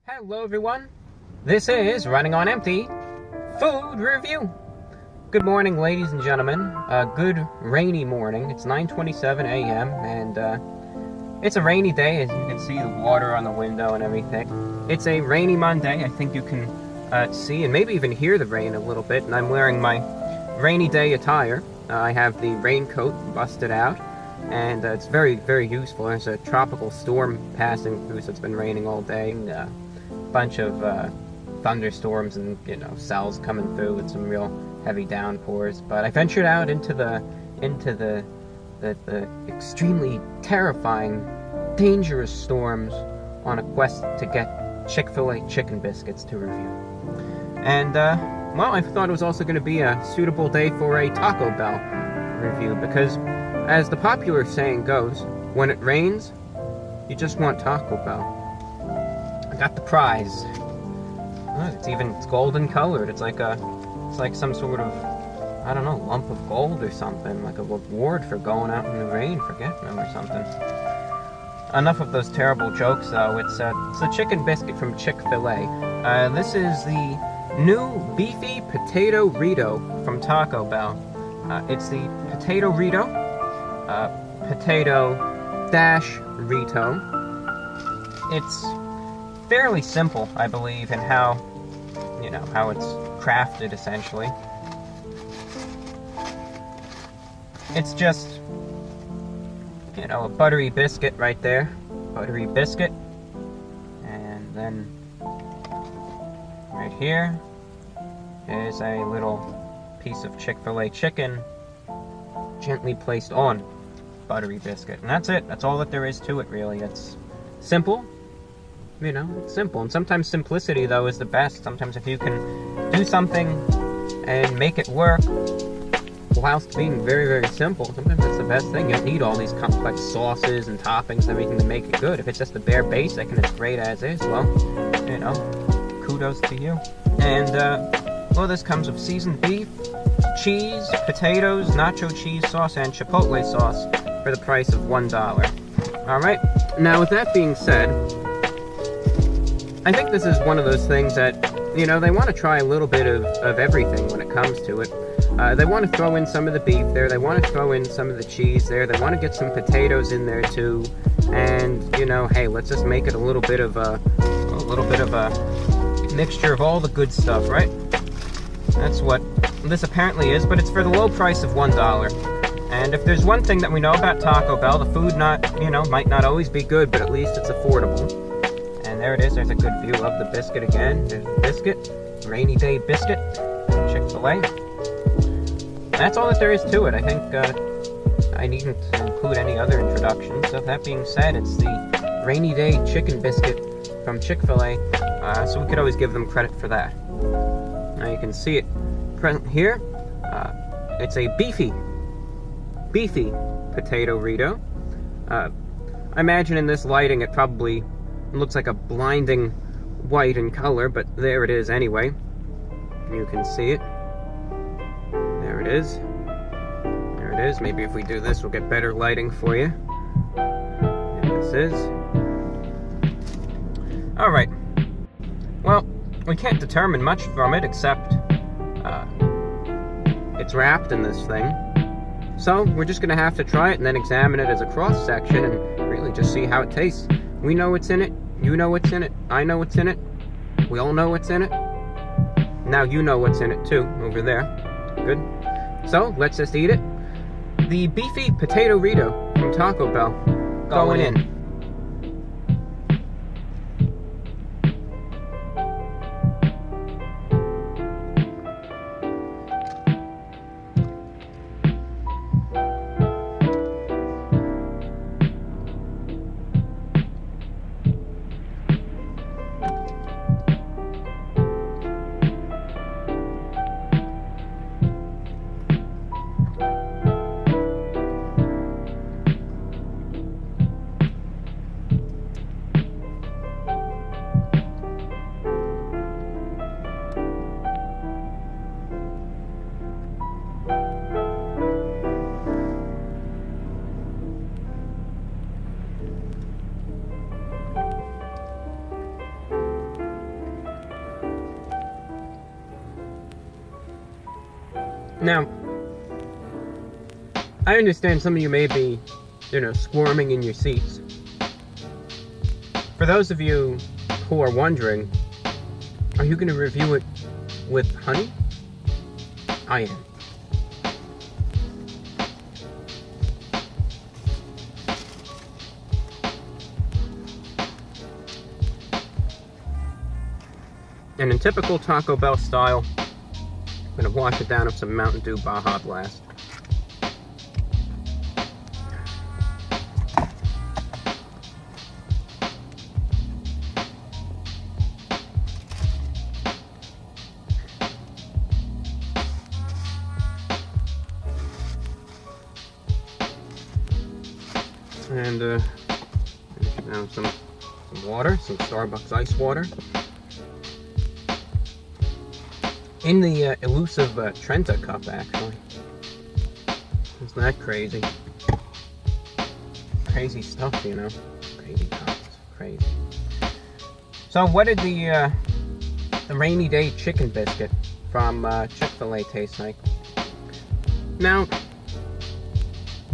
Hello everyone, this is Running on Empty Food Review. Good morning ladies and gentlemen, a good rainy morning. It's 9:27 a.m. and it's a rainy day, as you can see the water on the window and everything. It's a rainy Monday. I think you can see and maybe even hear the rain a little bit, and I'm wearing my rainy day attire. I have the raincoat busted out, and it's very, very useful. There's a tropical storm passing through, so it's been raining all day. Bunch of thunderstorms and cells coming through with some real heavy downpours. But I ventured out into the extremely terrifying, dangerous storms on a quest to get Chick-fil-A chicken biscuits to review. And well, I thought it was also going to be a suitable day for a Taco Bell review, because as the popular saying goes, when it rains, you just want Taco Bell. I got the prize. Look, it's golden colored. It's like some sort of, I don't know, lump of gold or something, like a reward for going out in the rain for getting them or something. Enough of those terrible jokes, though. It's a chicken biscuit from Chick-fil-A. This is the new beefy potato Burrito from Taco Bell. It's the potato Burrito, potato dash Burrito. It's fairly simple, I believe, in how it's crafted, essentially. It's just, a buttery biscuit right there. Buttery biscuit. And then, right here, is a little piece of Chick-fil-A chicken gently placed on buttery biscuit. And that's it. That's all that there is to it, really. It's simple. It's simple. And sometimes simplicity, though, is the best. Sometimes if you can do something and make it work whilst being very, very simple, sometimes that's the best thing. You don't need all these complex sauces and toppings and everything to make it good. If it's just the bare basic and it's great as is, well, kudos to you. And, well, this comes with seasoned beef, cheese, potatoes, nacho cheese sauce, and chipotle sauce for the price of $1. Alright, now with that being said, I think this is one of those things that, they want to try a little bit of everything when it comes to it. They want to throw in some of the beef there, they want to throw in some of the cheese there, they want to get some potatoes in there too, and, hey, let's just make it a little bit of a mixture of all the good stuff, right? That's what this apparently is, but it's for the low price of $1. And if there's one thing that we know about Taco Bell, the food might not always be good, but at least it's affordable. And there it is. There's a good view of the biscuit again. There's the biscuit. Rainy day biscuit. Chick-fil-A. That's all that there is to it. I think I needn't include any other introductions. So that being said, it's the rainy day chicken biscuit from Chick-fil-A. So we could always give them credit for that. Now you can see it present here. It's a beefy potato Burrito. I imagine in this lighting it probably looks like a blinding white in color, but there it is anyway. You can see it. There it is. There it is. Maybe if we do this, we'll get better lighting for you. There this is. Alright. Well, we can't determine much from it, except it's wrapped in this thing. So, we're just going to have to try it and then examine it as a cross-section and really just see how it tastes. We know what's in it. You know what's in it. I know what's in it. We all know what's in it. Now you know what's in it too, over there. Good. So, let's just eat it. The beefy potato Burrito from Taco Bell. Going in. Now, I understand some of you may be, squirming in your seats. For those of you who are wondering, are you going to review it with honey? I am. And in typical Taco Bell style, I'm going to wash it down with some Mountain Dew Baja Blast. And now some water, some Starbucks ice water. In the elusive Trenta cup, actually. Isn't that crazy? Crazy stuff, Crazy cups. Crazy. So what did the rainy day chicken biscuit from Chick-fil-A taste like? Now,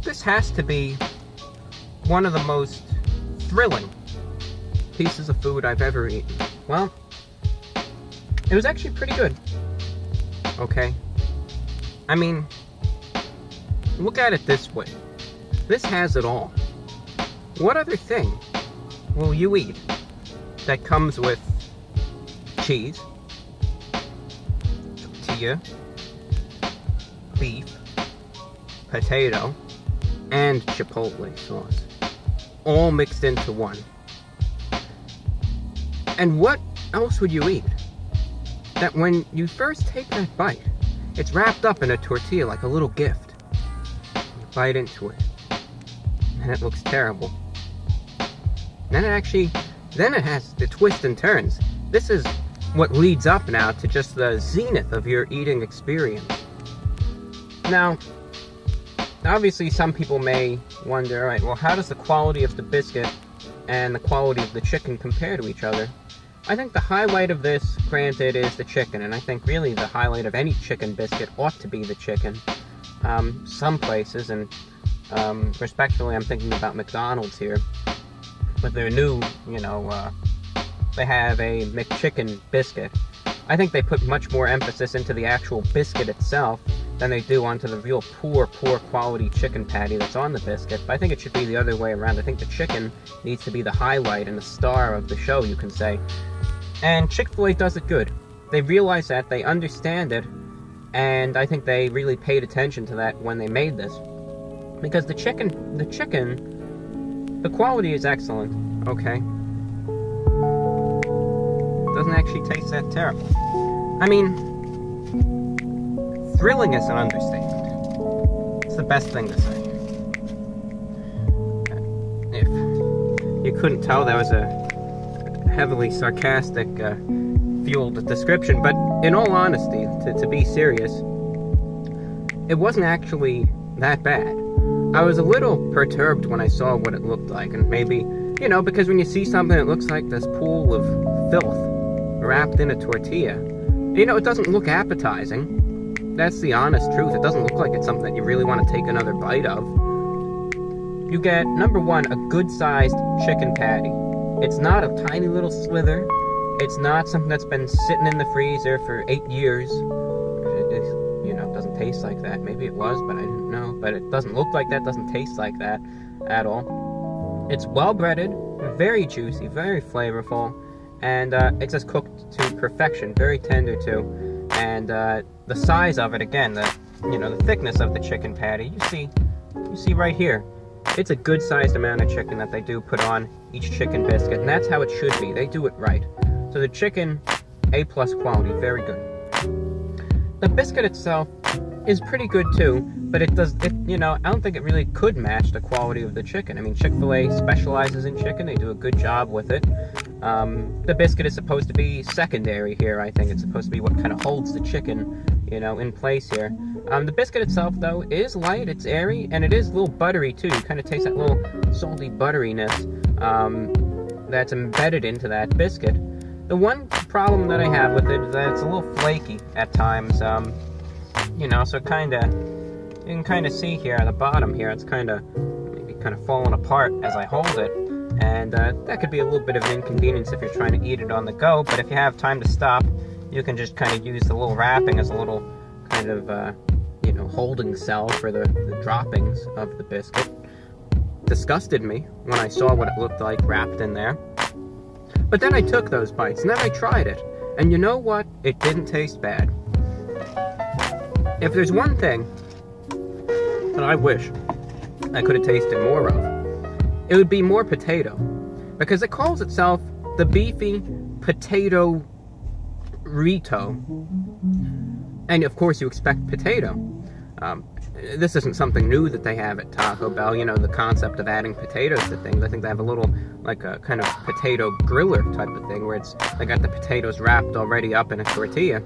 this has to be one of the most thrilling pieces of food I've ever eaten. Well, it was actually pretty good. Okay? I mean, look at it this way. This has it all. What other thing will you eat that comes with cheese, tortilla, beef, potato, and chipotle sauce? All mixed into one. And what else would you eat that when you first take that bite, it's wrapped up in a tortilla like a little gift? You bite into it, and it looks terrible. Then it has the twists and turns. This is what leads up now to just the zenith of your eating experience. Now, obviously some people may wonder, alright, well, how does the quality of the biscuit and the quality of the chicken compare to each other? I think the highlight of this, granted, is the chicken, and I think really the highlight of any chicken biscuit ought to be the chicken. Some places, and respectfully, I'm thinking about McDonald's here, with their new, they have a McChicken biscuit. I think they put much more emphasis into the actual biscuit itself than they do onto the real poor quality chicken patty that's on the biscuit. But I think it should be the other way around. I think the chicken needs to be the highlight and the star of the show, you can say. And Chick-fil-A does it good. They realize that, they understand it, and I think they really paid attention to that when they made this. Because the quality is excellent, okay? Doesn't actually taste that terrible. I mean, thrilling is an understatement. It's the best thing to say. If you couldn't tell, that was a heavily sarcastic, fueled description, but in all honesty, to be serious, it wasn't actually that bad. I was a little perturbed when I saw what it looked like, and maybe, because when you see something that looks like this pool of filth wrapped in a tortilla, it doesn't look appetizing. That's the honest truth. It doesn't look like it's something that you really want to take another bite of. You get, number one, a good-sized chicken patty. It's not a tiny little slither. It's not something that's been sitting in the freezer for 8 years. It doesn't taste like that. Maybe it was, but I didn't know. But it doesn't look like that, doesn't taste like that at all. It's well-breaded, very juicy, very flavorful, and it's just cooked to perfection, very tender too. And the size of it, again, the thickness of the chicken patty, you see right here. It's a good-sized amount of chicken that they do put on each chicken biscuit, and that's how it should be. They do it right. So the chicken, A+ quality, very good. The biscuit itself is pretty good too, but I don't think it really could match the quality of the chicken. I mean, Chick-fil-A specializes in chicken. They do a good job with it. The biscuit is supposed to be secondary here, I think. It's supposed to be what kind of holds the chicken, in place here. The biscuit itself, though, is light, it's airy, and it is a little buttery, too. You kind of taste that little salty butteriness that's embedded into that biscuit. The one problem that I have with it is that it's a little flaky at times. You know, so you can kind of see here at the bottom here, it's kind of maybe kind of falling apart as I hold it. And that could be a little bit of an inconvenience if you're trying to eat it on the go, but if you have time to stop, you can just kind of use the little wrapping as a little kind of, you know, holding cell for the droppings of the biscuit. Disgusted me when I saw what it looked like wrapped in there. But then I took those bites, and then I tried it. And you know what? It didn't taste bad. If there's one thing that I wish I could have tasted more of, it would be more potato. Because it calls itself the beefy potato Burrito. And of course you expect potato. This isn't something new that they have at Taco Bell, you know, the concept of adding potatoes to things. I think they have a little, like a kind of potato griller type of thing, where they got the potatoes wrapped already up in a tortilla.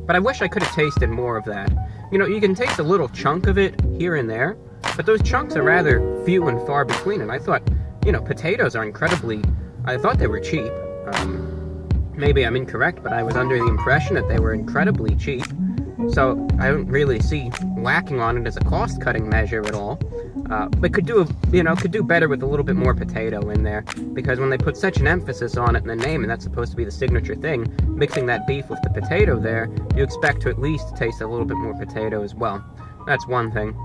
But I wish I could have tasted more of that. You know, you can taste a little chunk of it here and there, but those chunks are rather few and far between, and I thought, you know, potatoes are I thought they were cheap. Maybe I'm incorrect, but I was under the impression that they were incredibly cheap. So I don't really see lacking on it as a cost-cutting measure at all. But could do better with a little bit more potato in there, because when they put such an emphasis on it in the name, and that's supposed to be the signature thing, mixing that beef with the potato there, you expect to at least taste a little bit more potato as well. That's one thing.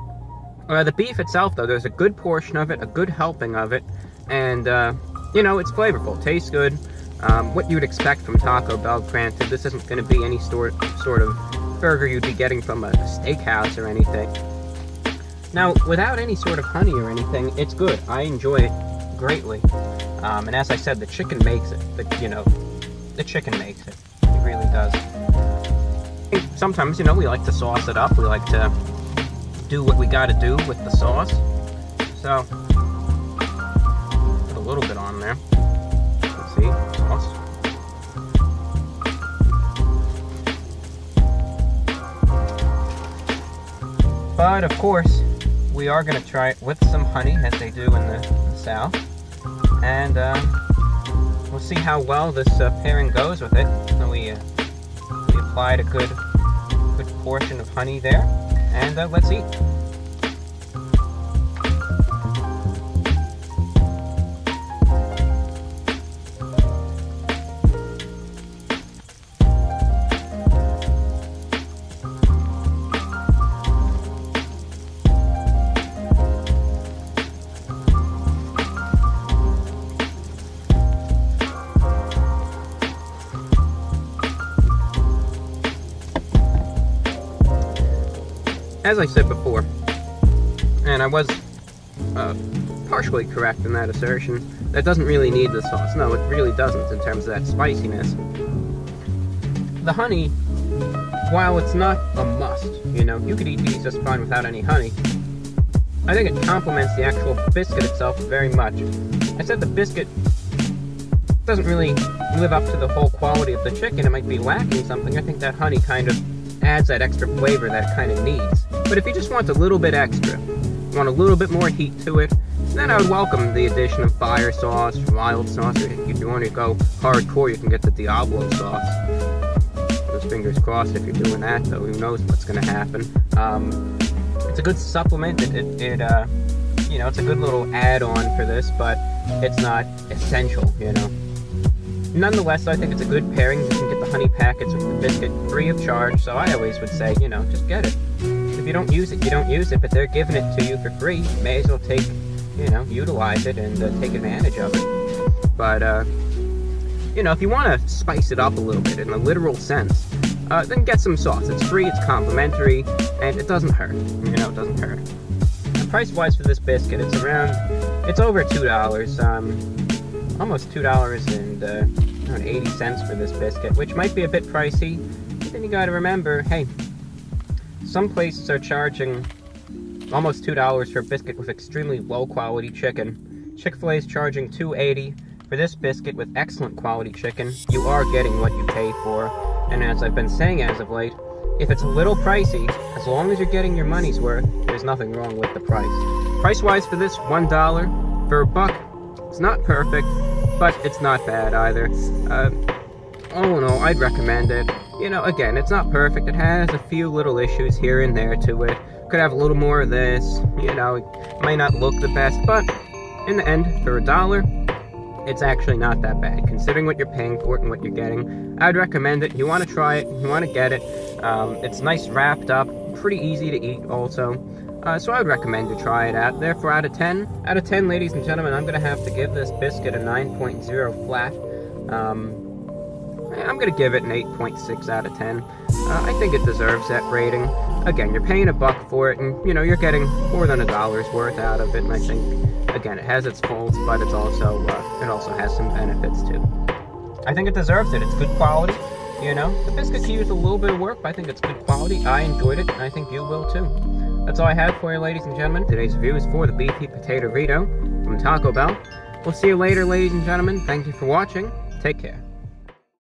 The beef itself, though, there's a good portion of it, a good helping of it, and you know, it's flavorful, tastes good. What you would expect from Taco Bell. Granted, this isn't going to be any sort of burger you'd be getting from a steakhouse or anything. Now, without any sort of honey or anything, it's good. I enjoy it greatly. And as I said, the chicken makes it. The chicken makes it. It really does. Sometimes, you know, we like to sauce it up. We like to do what we got to do with the sauce. So, put a little bit on there. Let's see, sauce. But of course, we are going to try it with some honey, as they do in the South. And we'll see how well this pairing goes with it. So we applied a good portion of honey there, and let's eat. As I said before, and I was partially correct in that assertion, that doesn't really need the sauce. No, it really doesn't in terms of that spiciness. The honey, while it's not a must, you know, you could eat these just fine without any honey, I think it complements the actual biscuit itself very much. I said the biscuit doesn't really live up to the whole quality of the chicken. It might be lacking something. I think that honey kind of adds that extra flavor that it kind of needs. But if you just want a little bit extra, want a little bit more heat to it, then I would welcome the addition of fire sauce, mild sauce, or if you want to go hardcore, you can get the Diablo sauce. Those fingers crossed if you're doing that, though who knows what's going to happen. It's a good supplement. You know, it's a good little add-on for this, but it's not essential, you know. Nonetheless, I think it's a good pairing. You can get the honey packets with the biscuit free of charge, so I always would say, you know, just get it. If you don't use it, you don't use it, but they're giving it to you for free. You may as well utilize it and take advantage of it. But, you know, if you want to spice it up a little bit in a literal sense, then get some sauce. It's free, it's complimentary, and it doesn't hurt. You know, it doesn't hurt. Price-wise for this biscuit, it's over $2. Almost $2.80 for this biscuit, which might be a bit pricey, but then you gotta remember, hey, some places are charging almost $2 for a biscuit with extremely low quality chicken. Chick-fil-A is charging $2.80 for this biscuit with excellent quality chicken. You are getting what you pay for, and as I've been saying as of late, if it's a little pricey, as long as you're getting your money's worth, there's nothing wrong with the price. Price-wise for this, $1 for $1. It's not perfect, but it's not bad either. all in all, I'd recommend it. You know, again, it's not perfect. It has a few little issues here and there to it. Could have a little more of this. You know, it may not look the best, but in the end, for $1, it's actually not that bad. Considering what you're paying for it and what you're getting, I'd recommend it. You want to try it. You want to get it. It's nice wrapped up. Pretty easy to eat also. So I would recommend you try it out. Therefore, out of 10, ladies and gentlemen, I'm going to have to give this biscuit a 9.0 flat. I'm going to give it an 8.6 out of 10. I think it deserves that rating. Again, you're paying $1 for it, and, you know, you're getting more than $1's worth out of it, and I think, again, it has its faults, but it's also, it also has some benefits, too. I think it deserves it. It's good quality, you know. The biscuit could use a little bit of work, but I think it's good quality. I enjoyed it, and I think you will, too. That's all I have for you, ladies and gentlemen. Today's review is for the Beefy Potato Burrito from Taco Bell. We'll see you later, ladies and gentlemen. Thank you for watching. Take care.